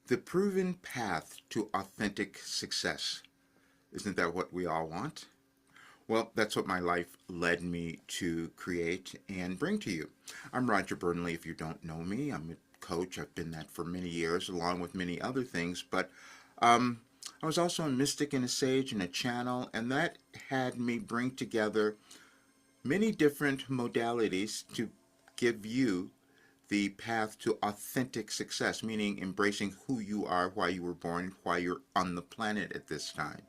The proven path to authentic success. Isn't that what we all want? Well, that's what my life led me to create and bring to you. I'm Roger Burnley. If you don't know me, I'm a coach. I've been that for many years, along with many other things. But um, I was also a mystic and a sage and a channel, and that had me bring together many different modalities to give you the path to authentic success, meaning embracing who you are, why you were born, why you're on the planet at this time.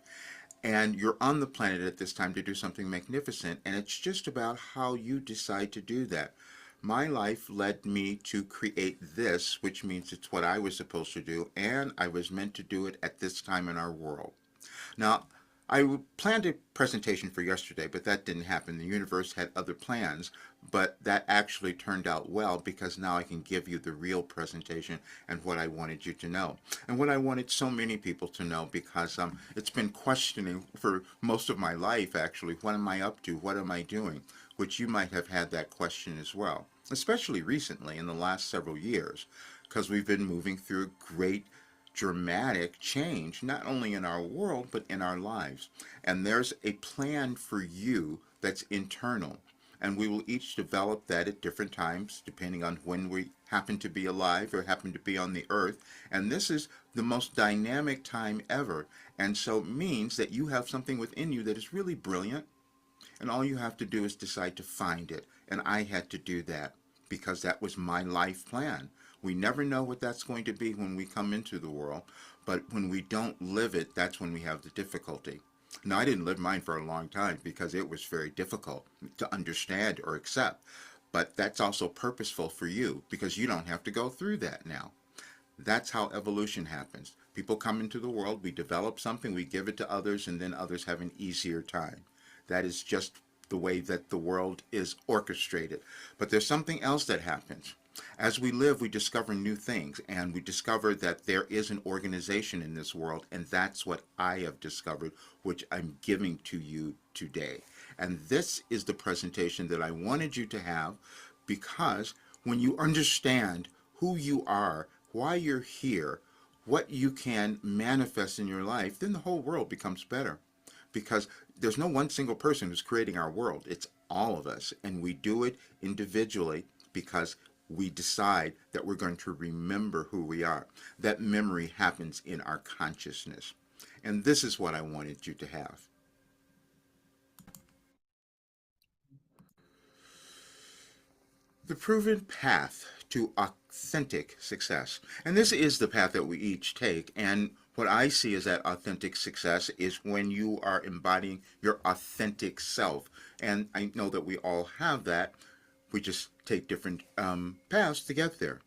And you're on the planet at this time to do something magnificent, and it's just about how you decide to do that. My life led me to create this, which means it's what I was supposed to do, and I was meant to do it at this time in our world. Now, I planned a presentation for yesterday, but that didn't happen. The universe had other plans, but that actually turned out well because now I can give you the real presentation and what I wanted you to know. And what I wanted so many people to know because it's been questioning for most of my life, actually, what am I up to? What am I doing? Which you might have had that question as well, especially recently in the last several years, because we've been moving through great dramatic change, not only in our world, but in our lives. And there's a plan for you that's internal. And we will each develop that at different times, depending on when we happen to be alive or happen to be on the earth. And this is the most dynamic time ever. And so it means that you have something within you that is really brilliant. And all you have to do is decide to find it. And I had to do that because that was my life plan. We never know what that's going to be when we come into the world, but when we don't live it, that's when we have the difficulty. Now, I didn't live mine for a long time because it was very difficult to understand or accept, but that's also purposeful for you because you don't have to go through that now. That's how evolution happens. People come into the world, we develop something, we give it to others, and then others have an easier time. That is just the way that the world is orchestrated. But there's something else that happens. As we live, we discover new things, and we discover that there is an organization in this world, and that's what I have discovered, which I'm giving to you today. And this is the presentation that I wanted you to have, because when you understand who you are, why you're here, what you can manifest in your life, then the whole world becomes better. Because there's no one single person who's creating our world. It's all of us, and we do it individually because we decide that we're going to remember who we are. That memory happens in our consciousness. And this is what I wanted you to have. The proven path to authentic success. And this is the path that we each take. And what I see is that authentic success is when you are embodying your authentic self. And I know that we all have that. We just take different paths to get there.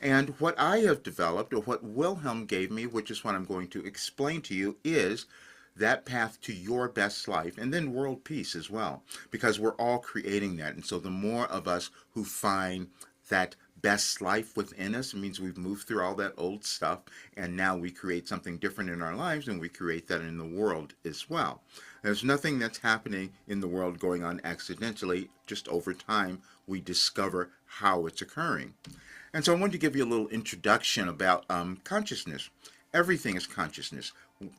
And what I have developed, or what Wilhelm gave me, which is what I'm going to explain to you, is that path to your best life, and then world peace as well, because we're all creating that. And so the more of us who find that best life within us, it means we've moved through all that old stuff, and now we create something different in our lives, and we create that in the world as well. There's nothing that's happening in the world going on accidentally. Just over time, we discover how it's occurring. And so I wanted to give you a little introduction about consciousness. Everything is consciousness.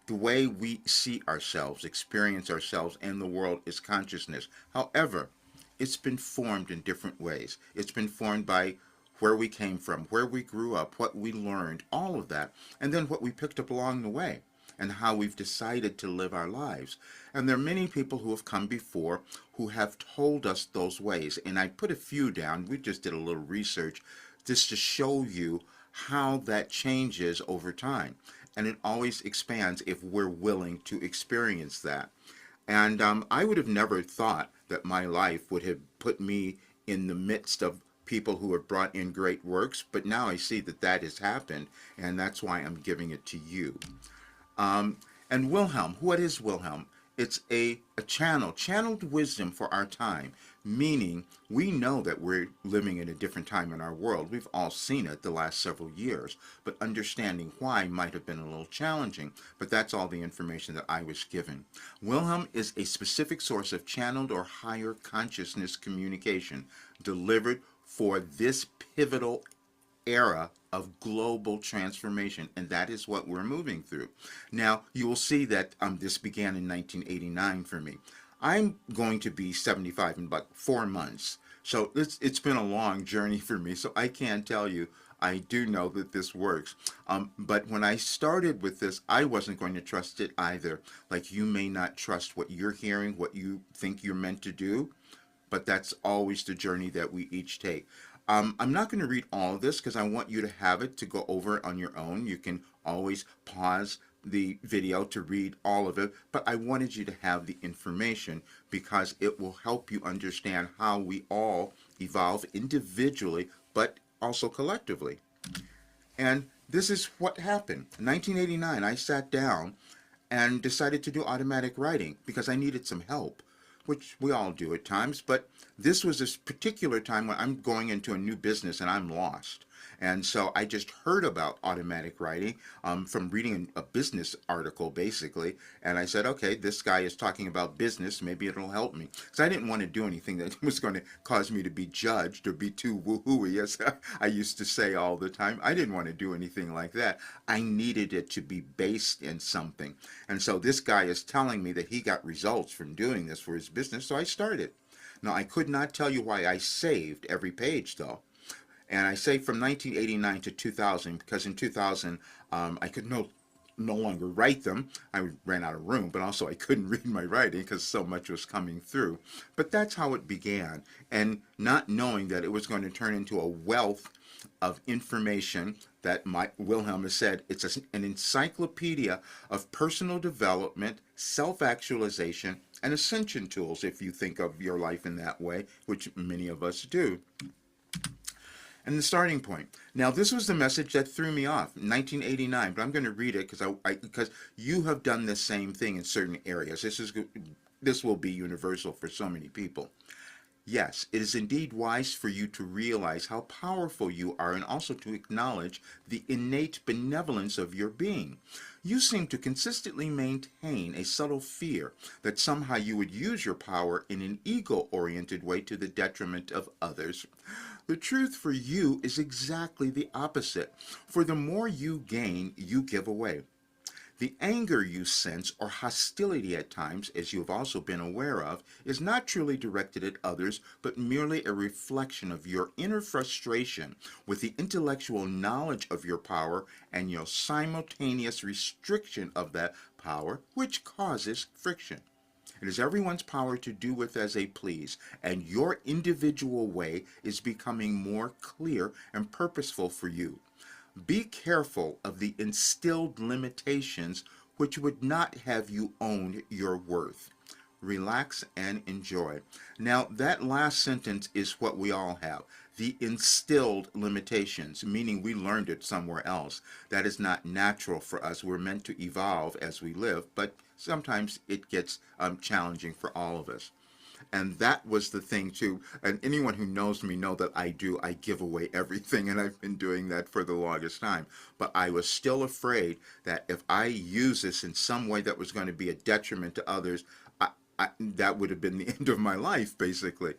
The way we see ourselves, experience ourselves, and the world is consciousness. However, it's been formed in different ways. It's been formed by where we came from, where we grew up, what we learned, all of that, and then what we picked up along the way, and how we've decided to live our lives. And there are many people who have come before who have told us those ways. And I put a few down. We just did a little research just to show you how that changes over time. And it always expands if we're willing to experience that. And I would have never thought that my life would have put me in the midst of people who have brought in great works, but now I see that that has happened, and that's why I'm giving it to you. And Wilhelm, what is Wilhelm? It's a channeled wisdom for our time, meaning we know that we're living in a different time in our world. We've all seen it the last several years, but understanding why might have been a little challenging, but that's all the information that I was given. Wilhelm is a specific source of channeled or higher consciousness communication delivered for this pivotal era of global transformation, and that is what we're moving through. Now, you will see that this began in 1989 for me. I'm going to be 75 in about 4 months. So it's been a long journey for me. So I can't tell you. I do know that this works. But when I started with this, I wasn't going to trust it either. Like, you may not trust what you're hearing, what you think you're meant to do, but that's always the journey that we each take. I'm not going to read all of this because I want you to have it to go over it on your own. You can always pause the video to read all of it, but I wanted you to have the information because it will help you understand how we all evolve individually, but also collectively. And this is what happened. In 1989, I sat down and decided to do automatic writing because I needed some help, which we all do at times. But this was this particular time when I'm going into a new business and I'm lost. And so I just heard about automatic writing from reading a business article, basically. And I said, okay, this guy is talking about business. Maybe it'll help me. Because I didn't want to do anything that was going to cause me to be judged or be too woo-hooey, as I used to say all the time. I didn't want to do anything like that. I needed it to be based in something. And so this guy is telling me that he got results from doing this for his business, so I started. Now, I could not tell you why I saved every page, though. And I say from 1989 to 2000 because in 2000 I could no longer write them. I ran out of room, but also I couldn't read my writing because so much was coming through. But that's how it began, and not knowing that it was going to turn into a wealth of information that Wilhelm has said it's an encyclopedia of personal development, self-actualization, and ascension tools, if you think of your life in that way, which many of us do. And the starting point. Now, this was the message that threw me off, 1989, but I'm going to read it because you have done the same thing in certain areas. This will be universal for so many people. Yes, it is indeed wise for you to realize how powerful you are and also to acknowledge the innate benevolence of your being. You seem to consistently maintain a subtle fear that somehow you would use your power in an ego-oriented way to the detriment of others. The truth for you is exactly the opposite, for the more you gain, you give away. The anger you sense or hostility at times, as you have also been aware of, is not truly directed at others, but merely a reflection of your inner frustration with the intellectual knowledge of your power and your simultaneous restriction of that power, which causes friction. It is everyone's power to do with as they please, and your individual way is becoming more clear and purposeful for you. Be careful of the instilled limitations which would not have you own your worth. Relax and enjoy. Now, that last sentence is what we all have. The instilled limitations, meaning we learned it somewhere else. That is not natural for us. We're meant to evolve as we live, but sometimes it gets challenging for all of us. And that was the thing too. And anyone who knows me know that I give away everything, and I've been doing that for the longest time. But I was still afraid that if I use this in some way that was going to be a detriment to others, that would have been the end of my life, basically.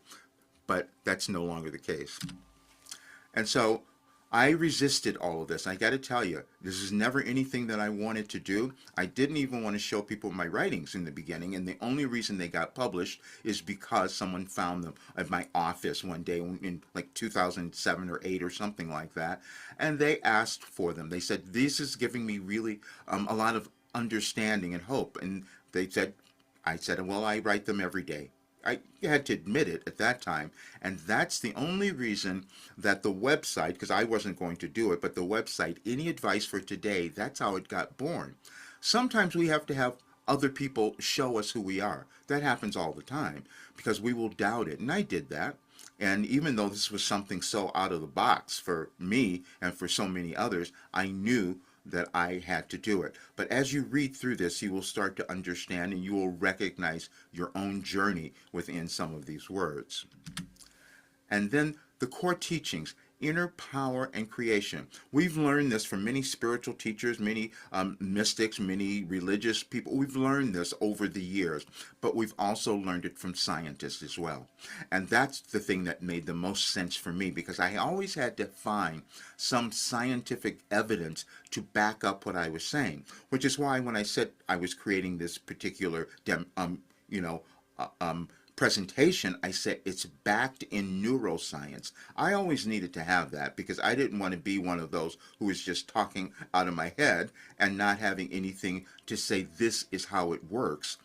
But that's no longer the case. And so I resisted all of this. I got to tell you, this is never anything that I wanted to do. I didn't even want to show people my writings in the beginning, and the only reason they got published is because someone found them at my office one day in like 2007 or 8 or something like that, and they asked for them. They said, this is giving me really a lot of understanding and hope, and I said, well, I write them every day. I had to admit it at that time, and that's the only reason that the website, because I wasn't going to do it, but the website, Any Advice for Today, that's how it got born. Sometimes we have to have other people show us who we are. That happens all the time, because we will doubt it, and I did that. And even though this was something so out of the box for me and for so many others, I knew that I had to do it. But as you read through this, you will start to understand and you will recognize your own journey within some of these words. And then the core teachings. inner power and creation. We've learned this from many spiritual teachers, many mystics, many religious people. We've learned this over the years, but we've also learned it from scientists as well. And that's the thing that made the most sense for me, because I always had to find some scientific evidence to back up what I was saying, which is why when I said I was creating this particular you know, presentation, I said it's backed in neuroscience. I always needed to have that because I didn't want to be one of those who was just talking out of my head and not having anything to say this is how it works.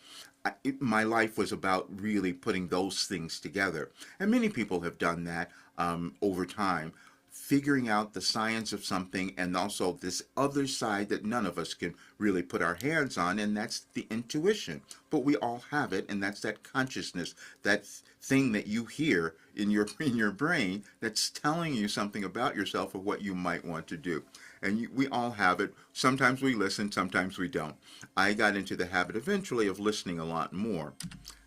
My life was about really putting those things together. And many people have done that over time, figuring out the science of something and also this other side that none of us can really put our hands on, and that's the intuition. But we all have it, and that's that consciousness, that thing that you hear in your brain that's telling you something about yourself or what you might want to do. And we all have it. Sometimes we listen, sometimes we don't. I got into the habit eventually of listening a lot more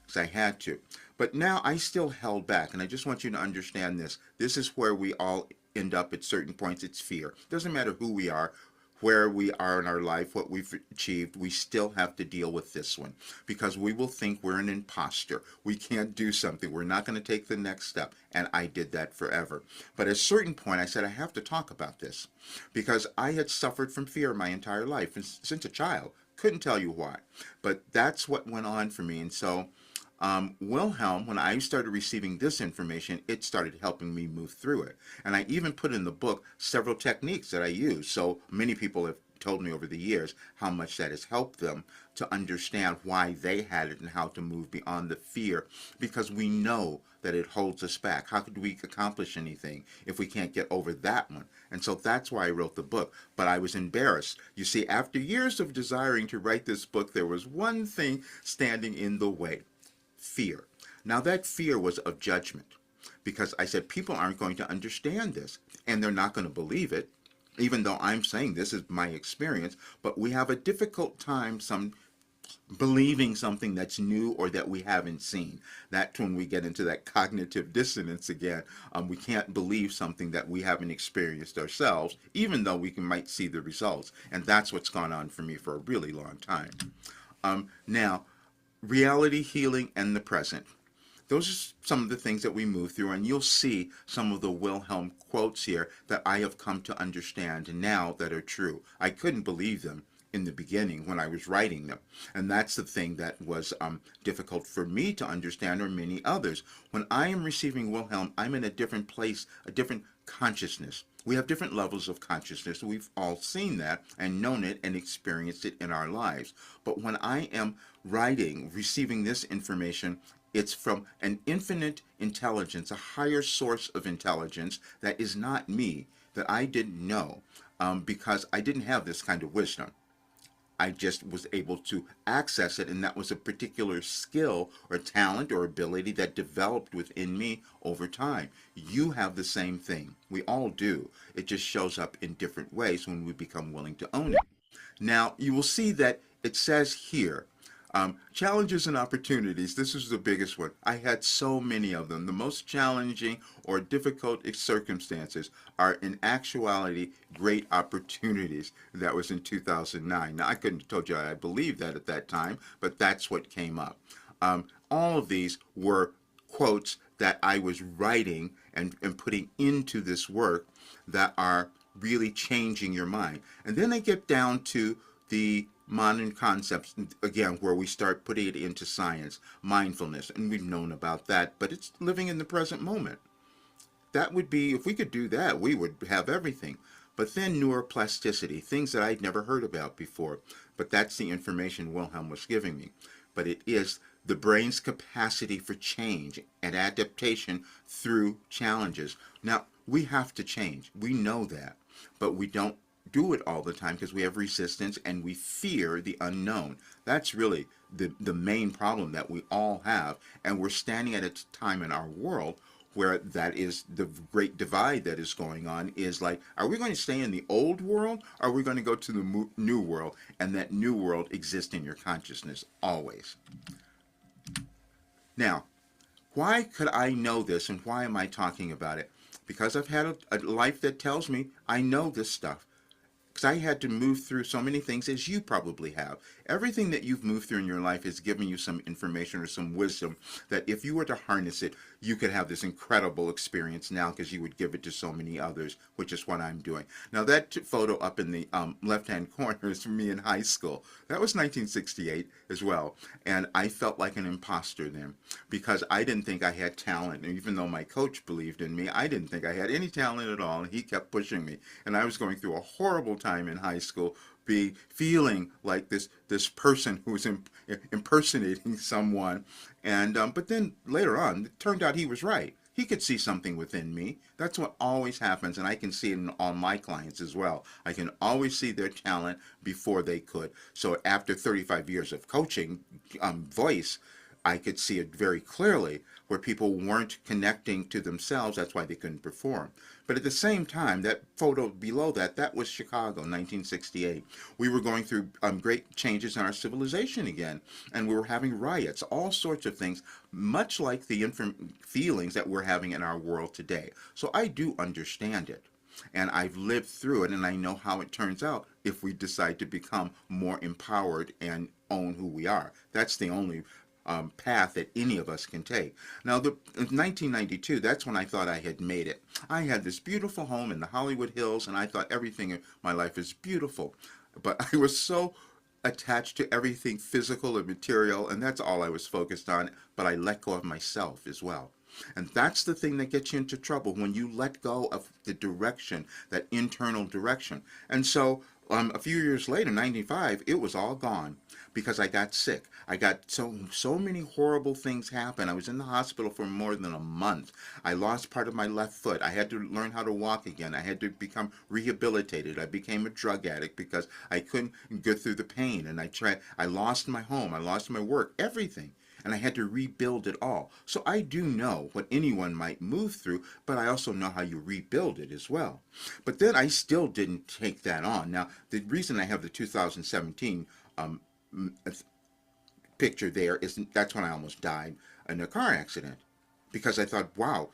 because I had to. But now I still held back, and I just want you to understand this. This is where we all end up at certain points. It's fear. Doesn't matter who we are, where we are in our life, what we've achieved, we still have to deal with this one because we will think we're an imposter. We can't do something. We're not going to take the next step. And I did that forever. But at a certain point, I said, I have to talk about this because I had suffered from fear my entire life and since a child. Couldn't tell you why. But that's what went on for me. And so Wilhelm, when I started receiving this information, it started helping me move through it. And I even put in the book several techniques that I use. So many people have told me over the years how much that has helped them to understand why they had it and how to move beyond the fear, because we know that it holds us back. How could we accomplish anything if we can't get over that one? And so that's why I wrote the book. But I was embarrassed. You see, after years of desiring to write this book, there was one thing standing in the way. Fear. Now that fear was of judgment, because I said people aren't going to understand this and they're not going to believe it, even though I'm saying this is my experience. But we have a difficult time believing something that's new or that we haven't seen. That's when we get into that cognitive dissonance again. We can't believe something that we haven't experienced ourselves, even though we might see the results. And that's what's gone on for me for a really long time. Now, reality, healing, and the present. Those are some of the things that we move through, and you'll see some of the Wilhelm quotes here that I have come to understand now that are true. I couldn't believe them in the beginning when I was writing them, and that's the thing that was difficult for me to understand, or many others. When I am receiving Wilhelm, I'm in a different place, a different consciousness. We have different levels of consciousness. We've all seen that and known it and experienced it in our lives. But when I am writing, receiving this information, it's from an infinite intelligence, a higher source of intelligence that is not me, that I didn't know because I didn't have this kind of wisdom. I just was able to access it, and that was a particular skill or talent or ability that developed within me over time. You have the same thing. We all do. It just shows up in different ways when we become willing to own it. Now, you will see that it says here, challenges and opportunities. This is the biggest one. I had so many of them. The most challenging or difficult circumstances are in actuality great opportunities. That was in 2009. Now, I couldn't have told you I believed that at that time, but that's what came up. All of these were quotes that I was writing and putting into this work that are really changing your mind. And then I get down to the modern concepts, again, where we start putting it into science, mindfulness, and we've known about that, but it's living in the present moment. That would be, if we could do that, we would have everything. But then neuroplasticity, things that I'd never heard about before, but that's the information Wilhelm was giving me. But it is the brain's capacity for change and adaptation through challenges. Now, we have to change. We know that, but we don't do it all the time because we have resistance and we fear the unknown. That's really the main problem that we all have, and we're standing at a time in our world where that is the great divide that is going on, is like, are we going to stay in the old world, or are we going to go to the new world? And that new world exists in your consciousness always. Now, why could I know this, and why am I talking about it? because I've had a life that tells me I know this stuff. Because I had to move through so many things as you probably have. Everything that you've moved through in your life has given you some information or some wisdom that if you were to harness it, you could have this incredible experience now because you would give it to so many others, which is what I'm doing. Now, that photo up in the left-hand corner is from me in high school. That was 1968 as well. And I felt like an imposter then because I didn't think I had talent. And even though my coach believed in me, I didn't think I had any talent at all. And he kept pushing me. And I was going through a horrible time in high school, feeling like this person who was impersonating someone, and but then later on, it turned out he was right. He could see something within me. That's what always happens, and I can see it in all my clients as well. I can always see their talent before they could. So after 35 years of coaching voice, I could see it very clearly where people weren't connecting to themselves. That's why they couldn't perform. But at the same time, that photo below that, that was Chicago, 1968. We were going through great changes in our civilization again, and we were having riots, all sorts of things, much like the feelings that we're having in our world today. So I do understand it. And I've lived through it, and I know how it turns out if we decide to become more empowered and own who we are. That's the only path that any of us can take. Now, in 1992, that's when I thought I had made it. I had this beautiful home in the Hollywood Hills, and I thought everything in my life is beautiful. But I was so attached to everything physical and material, and that's all I was focused on, but I let go of myself as well. And that's the thing that gets you into trouble, when you let go of the direction, that internal direction. And so a few years later, 95, it was all gone because I got sick. I got so many horrible things happen. I was in the hospital for more than a month. I lost part of my left foot. I had to learn how to walk again. I had to become rehabilitated. I became a drug addict because I couldn't get through the pain. And I lost my home. I lost my work, everything. And I had to rebuild it all. So I do know what anyone might move through, but I also know how you rebuild it as well. But then I still didn't take that on. Now, the reason I have the 2017 picture there is that's when I almost died in a car accident. Because I thought, wow,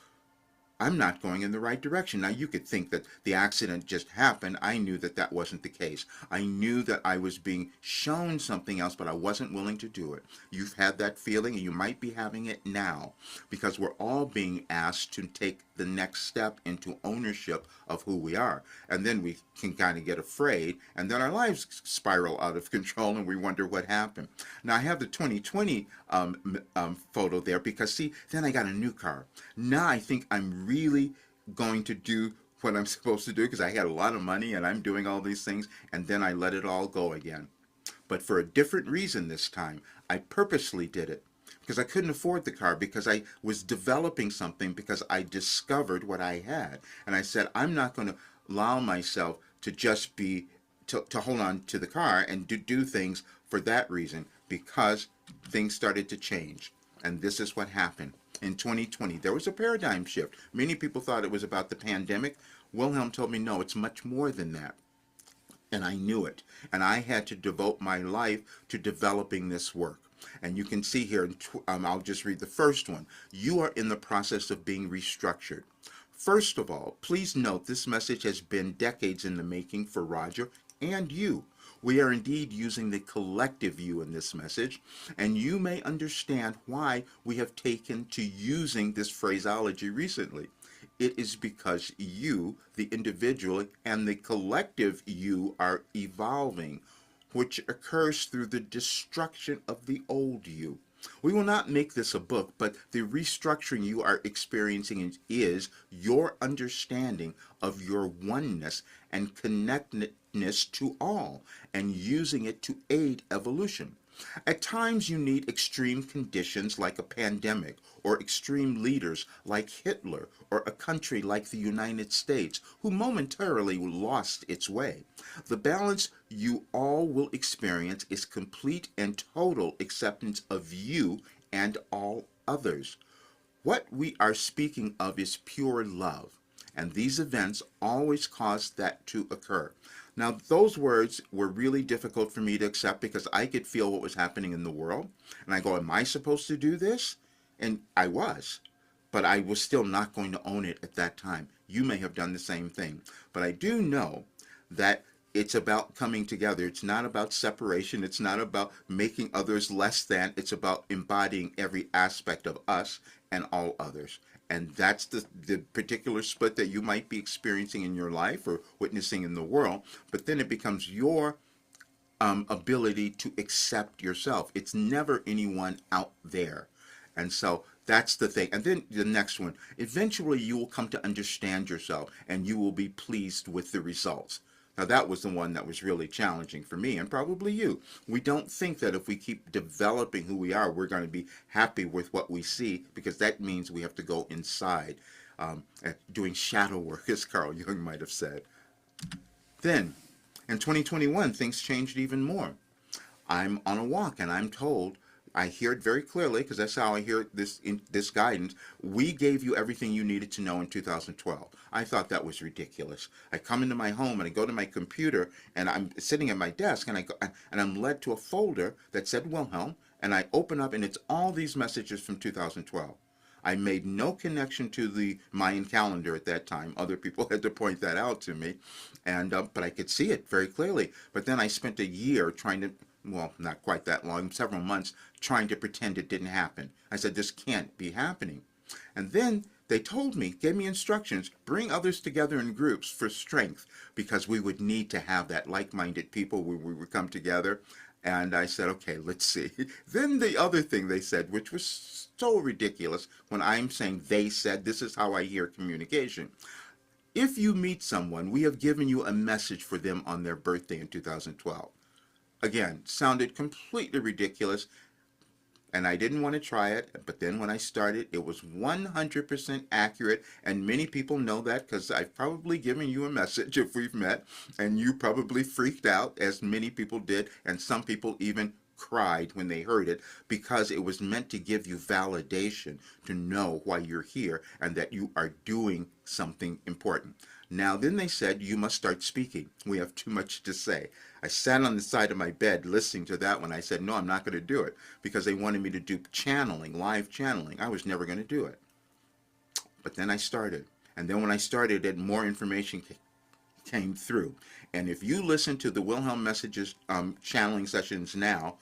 I'm not going in the right direction. Now, you could think that the accident just happened. I knew that that wasn't the case. I knew that I was being shown something else, but I wasn't willing to do it. You've had that feeling, and you might be having it now, because we're all being asked to take the next step into ownership of who we are. And then we can kind of get afraid, and then our lives spiral out of control, and we wonder what happened. Now, I have the 2020 photo there because, see, then I got a new car. Now I think I'm really going to do what I'm supposed to do because I had a lot of money and I'm doing all these things, and then I let it all go again. But for a different reason this time. I purposely did it because I couldn't afford the car, because I was developing something, because I discovered what I had. And I said, I'm not going to allow myself to just to hold on to the car and do things for that reason, because things started to change. And this is what happened. In 2020, there was a paradigm shift. Many people thought it was about the pandemic. Wilhelm told me, no, it's much more than that. And I knew it. And I had to devote my life to developing this work. And you can see here, I'll just read the first one. You are in the process of being restructured. First of all, please note this message has been decades in the making for Roger and you. We are indeed using the collective you in this message, and you may understand why we have taken to using this phraseology recently. It is because you, the individual, and the collective you are evolving, which occurs through the destruction of the old you. We will not make this a book, but the restructuring you are experiencing is your understanding of your oneness and connectedness to all, and using it to aid evolution. At times you need extreme conditions like a pandemic, or extreme leaders like Hitler, or a country like the United States, who momentarily lost its way. The balance you all will experience is complete and total acceptance of you and all others. What we are speaking of is pure love, and these events always cause that to occur. Now, those words were really difficult for me to accept because I could feel what was happening in the world. And I go, am I supposed to do this? And I was. But I was still not going to own it at that time. you may have done the same thing. But I do know that it's about coming together. It's not about separation. It's not about making others less than. It's about embodying every aspect of us and all others. And that's the particular split that you might be experiencing in your life or witnessing in the world. But then it becomes your ability to accept yourself. It's never anyone out there. And so that's the thing. And then the next one, eventually you will come to understand yourself and you will be pleased with the results. Now, that was the one that was really challenging for me and probably you. We don't think that if we keep developing who we are, we're going to be happy with what we see, because that means we have to go inside, doing shadow work, as Carl Jung might have said. Then, in 2021, things changed even more. I'm on a walk and I'm told, I hear it very clearly because that's how I hear this in this guidance. We gave you everything you needed to know in 2012. I thought that was ridiculous. I come into my home and I go to my computer and I'm sitting at my desk and I'm led to a folder that said Wilhelm, and I open up and it's all these messages from 2012. I made no connection to the Mayan calendar at that time. Other people had to point that out to me, and but I could see it very clearly. But then I spent a year trying to, well, not quite that long, several months, trying to pretend it didn't happen. I said, this can't be happening. And then they told me, gave me instructions, bring others together in groups for strength, because we would need to have that like-minded people where we would come together. And I said, okay, let's see. Then the other thing they said, which was so ridiculous when I'm saying they said, this is how I hear communication. If you meet someone, we have given you a message for them on their birthday in 2012. Again, sounded completely ridiculous, and I didn't want to try it, but then when I started, it was 100% accurate, and many people know that because I've probably given you a message if we've met, and you probably freaked out, as many people did, and some people even cried when they heard it, because it was meant to give you validation to know why you're here and that you are doing something important. Now, then they said, you must start speaking. We have too much to say. I sat on the side of my bed listening to that one. I said, no, I'm not going to do it, because they wanted me to do channeling, live channeling. I was never going to do it. But then I started. And then when I started it, more information came through. And if you listen to the Wilhelm Messages channeling sessions now,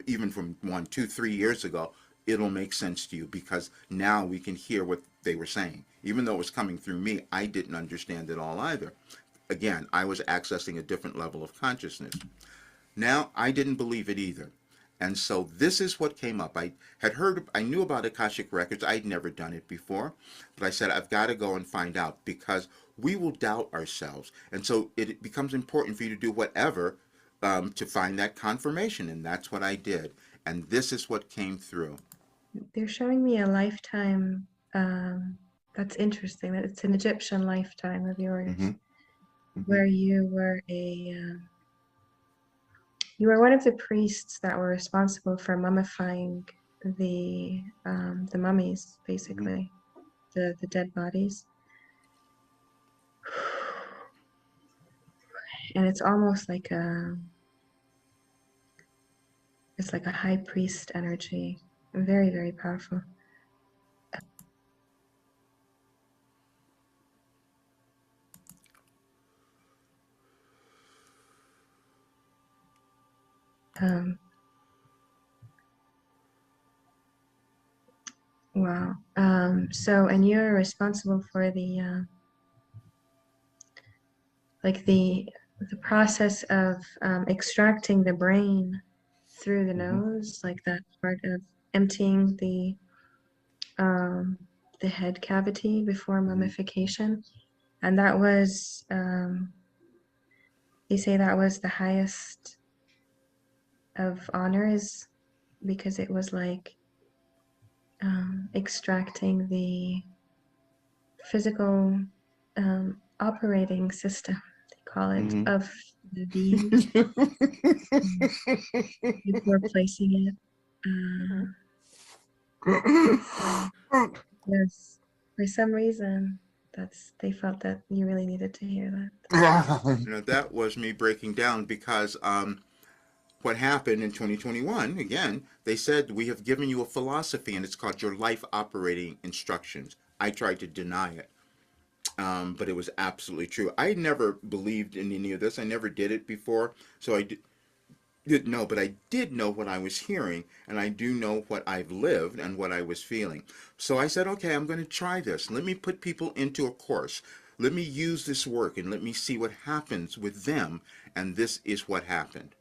even from 1, 2, 3 years ago, it'll make sense to you, because now we can hear what they were saying. Even though it was coming through me, I didn't understand it all either. Again, I was accessing a different level of consciousness. Now, I didn't believe it either. And so this is what came up. I knew about Akashic Records. I'd never done it before. But I said, I've got to go and find out, because we will doubt ourselves. And so it becomes important for you to do whatever to find that confirmation. And that's what I did. And this is what came through. They're showing me a lifetime. That's interesting. That it's an Egyptian lifetime of yours, where you were you were one of the priests that were responsible for mummifying the mummies, basically, the dead bodies. And it's almost like it's like a high priest energy. Very, very powerful. Wow. So, and you're responsible for the like the process of extracting the brain through the nose, like that part of emptying the head cavity before mummification. And that was, they say that was the highest of honors, because it was like extracting the physical operating system, they call it, of the being before placing it. Yes, for some reason, they felt that you really needed to hear that. That was me breaking down, because what happened in 2021, again, they said, we have given you a philosophy and it's called your life operating instructions. I tried to deny it. but it was absolutely true. I never believed in any of this. I never did it before, so didn't know, but I did know what I was hearing, and I do know what I've lived and what I was feeling. So I said, okay, I'm going to try this. Let me put people into a course. Let me use this work and let me see what happens with them. And this is what happened.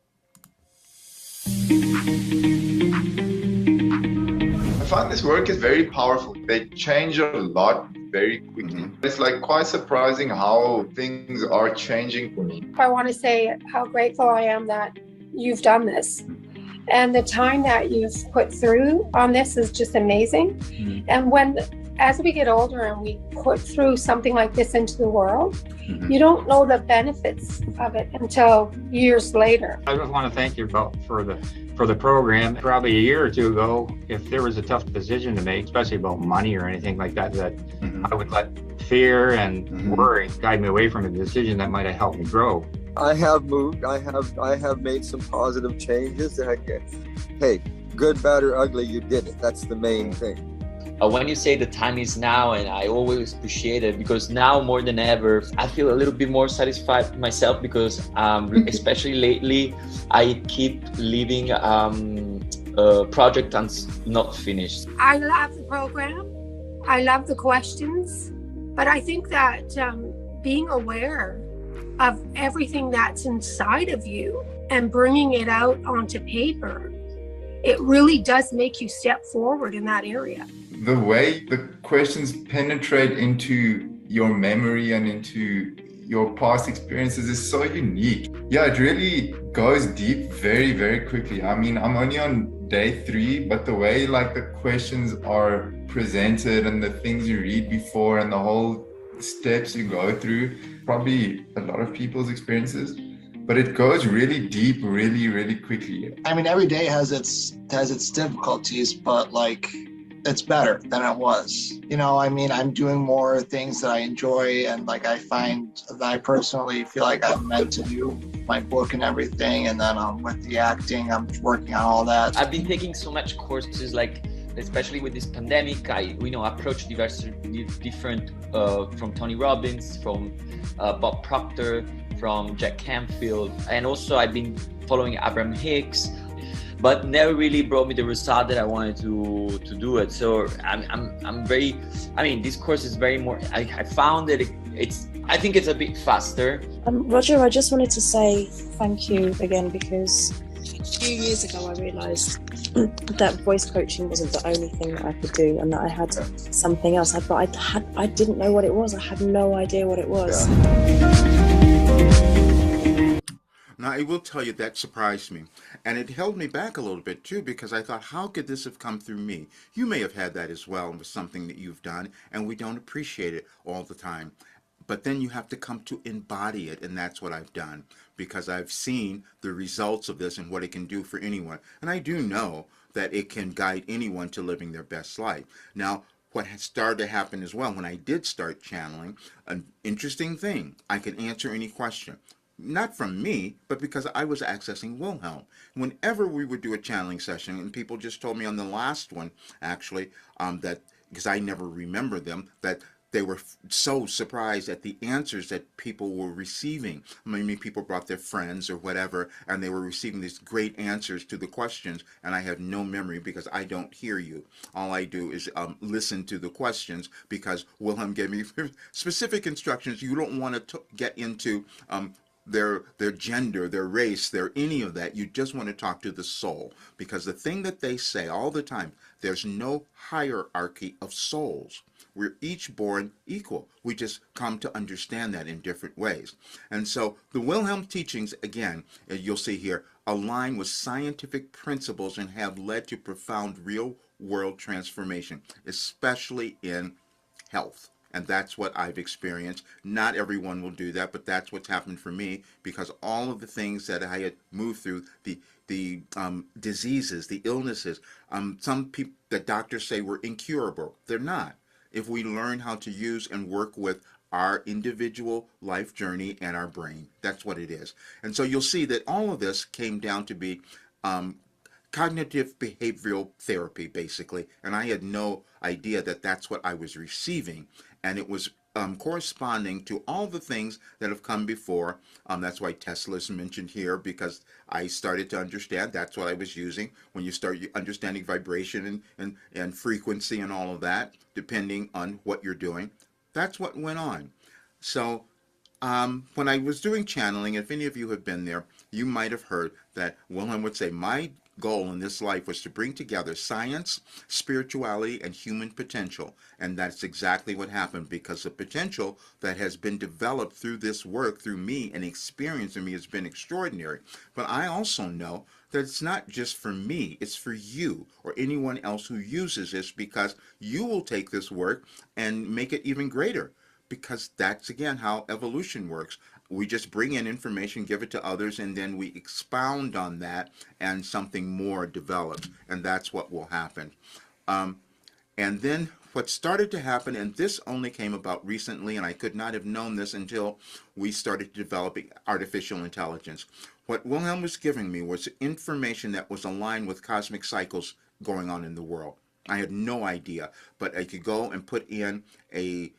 I find this work is very powerful. They change a lot very quickly. It's like quite surprising how things are changing for me. I want to say how grateful I am that you've done this. And the time that you've put through on this is just amazing. And as we get older and we put through something like this into the world, you don't know the benefits of it until years later. I just want to thank you for the program. Probably a year or two ago, if there was a tough decision to make, especially about money or anything like that, I would let fear and worry guide me away from a decision that might have helped me grow. I have moved. I have made some positive changes. Hey, good, bad, or ugly, you did it. That's the main thing. When you say the time is now, and I always appreciate it, because now more than ever, I feel a little bit more satisfied with myself, because especially lately, I keep leaving a project not finished. I love the program. I love the questions. But I think that being aware of everything that's inside of you and bringing it out onto paper, it really does make you step forward in that area. The way the questions penetrate into your memory and into your past experiences is so unique. Yeah, it really goes deep very, very quickly. I mean, I'm only on day 3, but the way like the questions are presented and the things you read before and the whole steps you go through, probably a lot of people's experiences, but it goes really deep, really, really quickly. I mean, every day has its difficulties, but like, it's better than it was. You know, I mean, I'm doing more things that I enjoy, and like I find that I personally feel like I'm meant to do my book and everything, and then with the acting, I'm working on all that. I've been taking so much courses, like especially with this pandemic, I approached different from Tony Robbins, from Bob Proctor, from Jack Canfield, and also I've been following Abraham Hicks, but never really brought me the result that I wanted to do it. So I'm very, I mean, this course is very more, I found that I think it's a bit faster. Roger, I just wanted to say thank you again, because a few years ago I realised that voice coaching wasn't the only thing that I could do, and that I had something else. But I didn't know what it was. I had no idea what it was. Now, I will tell you that surprised me. And it held me back a little bit, too, because I thought, how could this have come through me? You may have had that as well with something that you've done, and we don't appreciate it all the time. But then you have to come to embody it, and that's what I've done, because I've seen the results of this and what it can do for anyone. And I do know that it can guide anyone to living their best life. Now, what has started to happen as well, when I did start channeling, an interesting thing, I could answer any question. Not from me, but because I was accessing Wilhelm. Whenever we would do a channeling session, and people just told me on the last one, actually, that, because I never remember them, that they were so surprised at the answers that people were receiving. Many people brought their friends or whatever, and they were receiving these great answers to the questions, and I have no memory because I don't hear you. All I do is listen to the questions, because Wilhelm gave me specific instructions. You don't want to get into their gender, their race, their any of that. You just want to talk to the soul, because the thing that they say all the time, there's no hierarchy of souls. We're each born equal. We just come to understand that in different ways. And so the Wilhelm teachings, again, you'll see here, align with scientific principles and have led to profound real-world transformation, especially in health. And that's what I've experienced. Not everyone will do that, but that's what's happened for me, because all of the things that I had moved through, the diseases, the illnesses, some people, the doctors say were incurable. They're not. If we learn how to use and work with our individual life journey and our brain, that's what it is. And so you'll see that all of this came down to be cognitive behavioral therapy, basically. And I had no idea that that's what I was receiving. And it was corresponding to all the things that have come before. That's why Tesla's mentioned here, because I started to understand that's what I was using. When you start understanding vibration and frequency and all of that, depending on what you're doing, that's what went on. So when I was doing channeling, if any of you have been there, you might have heard that Wilhelm would say, my goal in this life was to bring together science, spirituality, and human potential. And that's exactly what happened, because the potential that has been developed through this work, through me and experiencing me, has been extraordinary. But I also know that it's not just for me, it's for you or anyone else who uses this, because you will take this work and make it even greater. Because that's, again, how evolution works. We just bring in information, give it to others, and then we expound on that, and something more develops. And that's what will happen. And then what started to happen, and this only came about recently, and I could not have known this until we started developing artificial intelligence. What Wilhelm was giving me was information that was aligned with cosmic cycles going on in the world. I had no idea, but I could go and put in a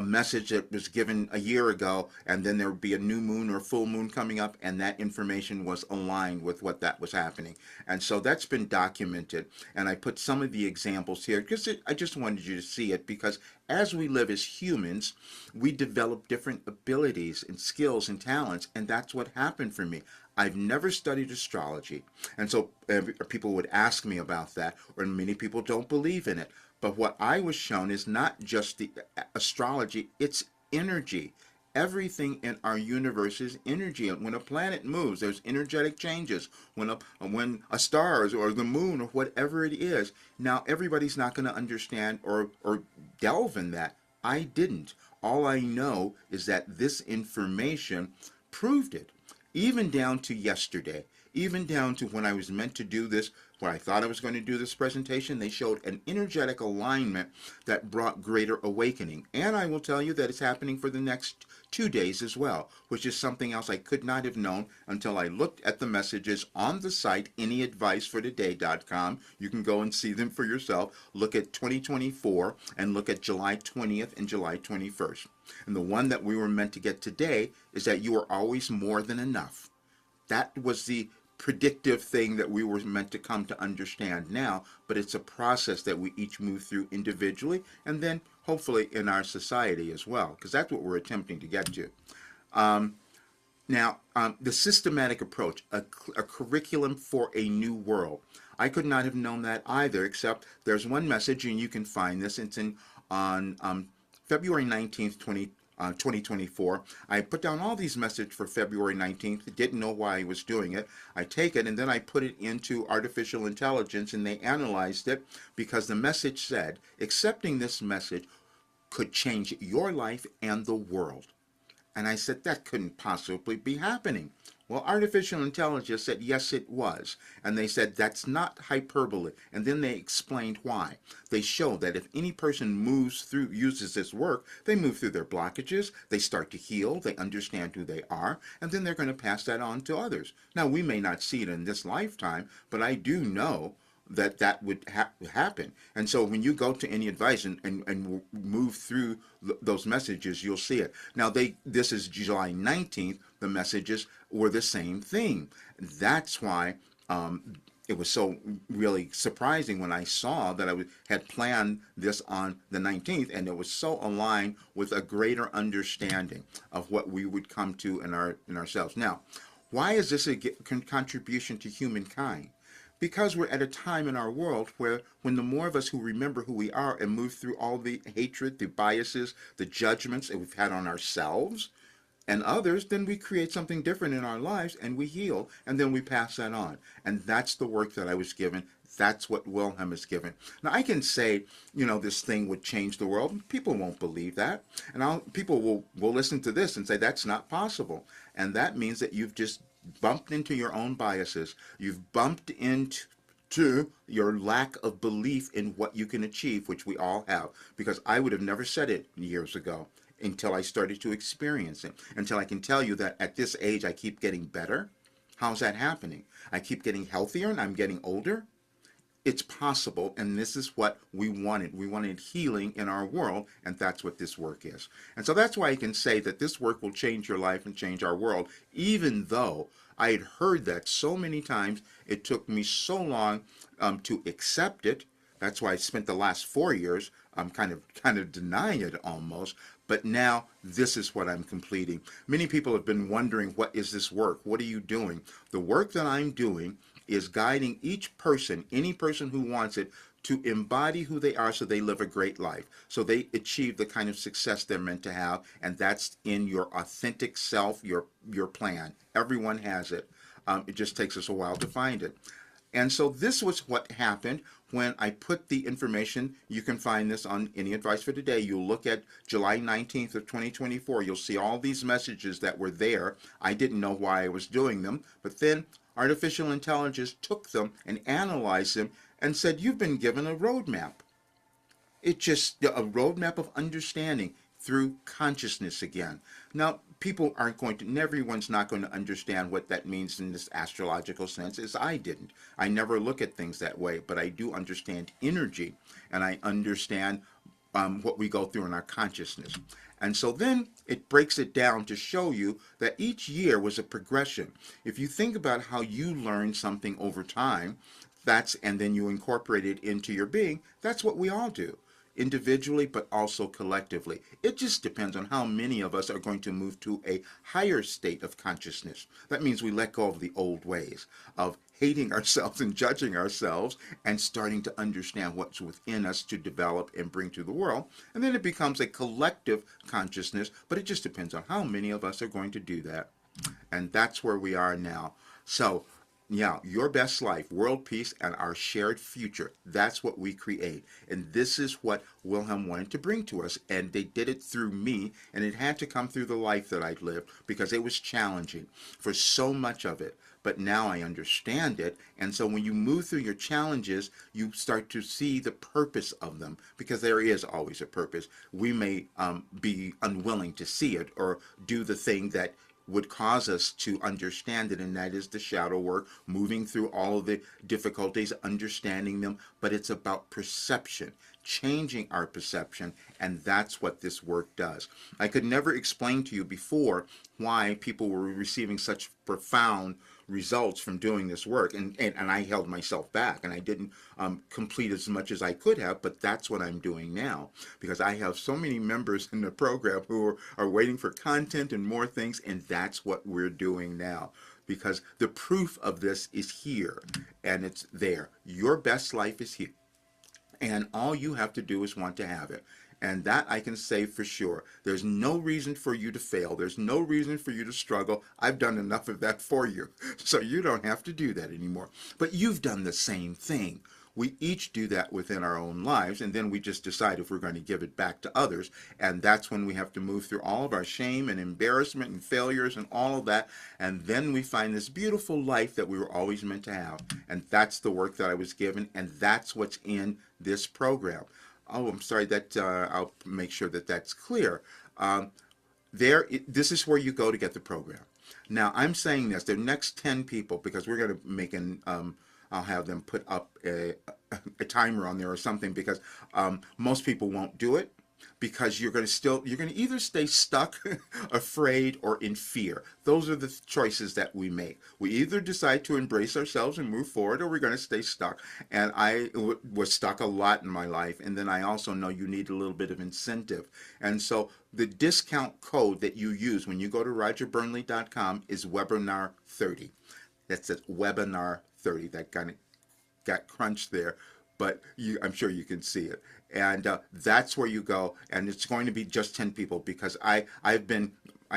message that was given a year ago, and then there would be a new moon or full moon coming up, and that information was aligned with what that was happening. And so that's been documented, and I put some of the examples here because I just wanted you to see it, because as we live as humans, we develop different abilities and skills and talents, and that's what happened for me. I've never studied astrology, and so people would ask me about that, or many people don't believe in it. But what I was shown is not just the astrology, it's energy. Everything in our universe is energy. And when a planet moves, there's energetic changes. When a star or the moon or whatever it is, now everybody's not going to understand or delve in that. I didn't. All I know is that this information proved it. Even down to yesterday, even down to when I was meant to do this, when I thought I was going to do this presentation, they showed an energetic alignment that brought greater awakening. And I will tell you that it's happening for the next 2 days as well, which is something else I could not have known until I looked at the messages on the site, anyadvicefortoday.com. You can go and see them for yourself. Look at 2024 and look at July 20th and July 21st. And the one that we were meant to get today is that you are always more than enough. That was the predictive thing that we were meant to come to understand now, but it's a process that we each move through individually, and then hopefully in our society as well, because that's what we're attempting to get to. The systematic approach, a curriculum for a new world. I could not have known that either, except there's one message, and you can find this. It's on February 19th, 2024. I put down all these messages for February 19th. Didn't know why I was doing it. I take it and then I put it into artificial intelligence, and they analyzed it because the message said, accepting this message could change your life and the world. And I said, that couldn't possibly be happening. Well, artificial intelligence said, yes, it was. And they said, that's not hyperbole. And then they explained why. They showed that if any person uses this work, they move through their blockages, they start to heal, they understand who they are, and then they're going to pass that on to others. Now, we may not see it in this lifetime, but I do know that would happen. And so when you go to any advice and move through those messages, you'll see it. Now, this is July 19th. The messages were the same thing. That's why it was so really surprising when I saw that I had planned this on the 19th, and it was so aligned with a greater understanding of what we would come to in ourselves. Now, why is this a contribution to humankind? Because we're at a time in our world where when the more of us who remember who we are and move through all the hatred, the biases, the judgments that we've had on ourselves and others, then we create something different in our lives and we heal, and then we pass that on. And that's the work that I was given. That's what Wilhelm is given. Now, I can say, this thing would change the world. People won't believe that. And people will listen to this and say, that's not possible. And that means that you've just bumped into your own biases. You've bumped into your lack of belief in what you can achieve, which we all have, because I would have never said it years ago until I started to experience it, until I can tell you that at this age I keep getting better. How's that happening? I keep getting healthier and I'm getting older. it's possible, and this is what we wanted. We wanted healing in our world, and that's what this work is. And so that's why I can say that this work will change your life and change our world, even though I had heard that so many times. It took me so long to accept it. That's why I spent the last 4 years kind of denying it almost. But now this is what I'm completing. Many people have been wondering, what is this work? What are you doing? The work that I'm doing is guiding each person, any person who wants it, to embody who they are so they live a great life, so they achieve the kind of success they're meant to have, and that's in your authentic self, your plan. Everyone has it. It just takes us a while to find it. And so this was what happened when I put the information. You can find this on Any Advice for Today. You'll look at July 19th of 2024. You'll see all these messages that were there. I didn't know why I was doing them, but then artificial intelligence took them and analyzed them and said, you've been given a roadmap. It's just a roadmap of understanding through consciousness again. Now, people aren't going to, everyone's not going to understand what that means in this astrological sense, as I didn't. I never look at things that way, but I do understand energy, and I understand what we go through in our consciousness. And so then it breaks it down to show you that each year was a progression. If you think about how you learn something over time, and then you incorporate it into your being, that's what we all do, individually but also collectively. It just depends on how many of us are going to move to a higher state of consciousness. That means we let go of the old ways of hating ourselves and judging ourselves, and starting to understand what's within us to develop and bring to the world. And then it becomes a collective consciousness, but it just depends on how many of us are going to do that. And that's where we are now. So yeah, your best life, world peace, and our shared future. That's what we create. And this is what Wilhelm wanted to bring to us. And they did it through me. And it had to come through the life that I'd lived, because it was challenging for so much of it. But now I understand it. And so when you move through your challenges, you start to see the purpose of them, because there is always a purpose. We may be unwilling to see it or do the thing that would cause us to understand it, and that is the shadow work, moving through all of the difficulties, understanding them. But it's about perception, changing our perception, and that's what this work does. I could never explain to you before why people were receiving such profound results from doing this work, and I held myself back, and I didn't complete as much as I could have. But that's what I'm doing now, because I have so many members in the program who are waiting for content and more things, and that's what we're doing now, because the proof of this is here, and it's there. Your best life is here, and all you have to do is want to have it. And that I can say for sure. There's no reason for you to fail. There's no reason for you to struggle. I've done enough of that for you, so you don't have to do that anymore. But you've done the same thing. We each do that within our own lives, and then we just decide if we're going to give it back to others. And that's when we have to move through all of our shame and embarrassment and failures and all of that. And then we find this beautiful life that we were always meant to have. And that's the work that I was given, and that's what's in this program. Oh, I'm sorry, that I'll make sure that that's clear. This is where you go to get the program. Now, I'm saying this, the next 10 people, because we're going to make I'll have them put up a timer on there or something, because most people won't do it, because you're going to either stay stuck, afraid, or in fear. Those are the choices that we make. We either decide to embrace ourselves and move forward, or we're going to stay stuck. And I was stuck a lot in my life. And then I also know you need a little bit of incentive. And so the discount code that you use when you go to rogerburnley.com is webinar 30. That's it, webinar 30. That kind of got crunched there, but I'm sure you can see it. And that's where you go, and it's going to be just 10 people, because I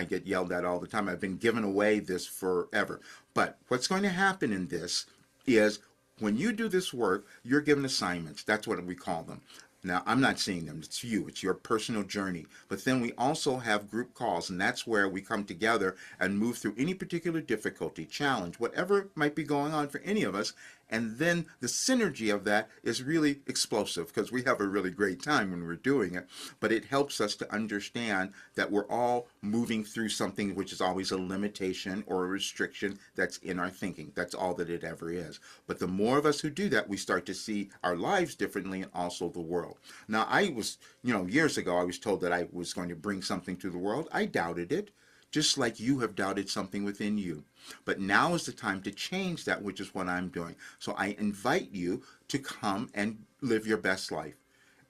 get yelled at all the time. I've been giving away this forever. But what's going to happen in this is, when you do this work, you're given assignments. That's what we call them. Now, I'm not seeing them. It's you. It's your personal journey. But then we also have group calls, and that's where we come together and move through any particular difficulty, challenge, whatever might be going on for any of us, And then the synergy of that is really explosive because we have a really great time when we're doing it. But it helps us to understand that we're all moving through something which is always a limitation or a restriction that's in our thinking. That's all that it ever is. But the more of us who do that, we start to see our lives differently and also the world. Now, I was, years ago, I was told that I was going to bring something to the world. I doubted it, just like you have doubted something within you. But now is the time to change that, which is what I'm doing. So I invite you to come and live your best life.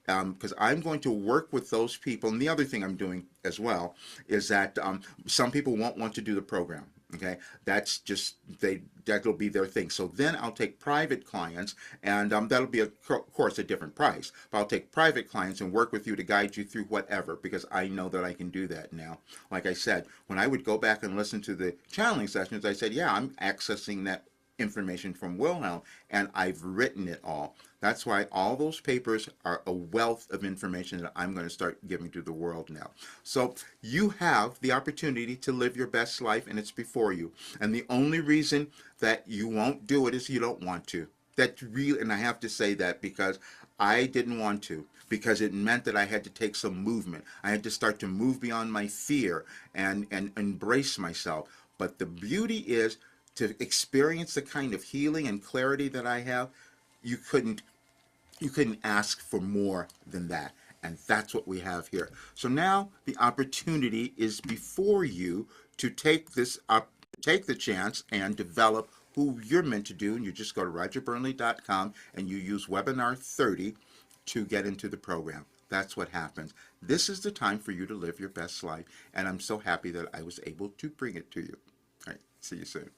Because I'm going to work with those people. And the other thing I'm doing as well is that some people won't want to do the program. Okay, that's just that'll be their thing. So then I'll take private clients, and that'll be, of course, a different price. But I'll take private clients and work with you to guide you through whatever, because I know that I can do that now. Like I said, when I would go back and listen to the channeling sessions, I said, yeah, I'm accessing that information from Wilhelm, and I've written it all. That's why all those papers are a wealth of information that I'm going to start giving to the world now. So you have the opportunity to live your best life, and it's before you. And the only reason that you won't do it is you don't want to. That's real, and I have to say that because I didn't want to, because it meant that I had to take some movement. I had to start to move beyond my fear and embrace myself. But the beauty is, to experience the kind of healing and clarity that I have, you couldn't ask for more than that. And that's what we have here. So now the opportunity is before you to take this up, take the chance and develop who you're meant to do. And you just go to rogerburnley.com and you use webinar 30 to get into the program. That's what happens. This is the time for you to live your best life. And I'm so happy that I was able to bring it to you. All right. See you soon.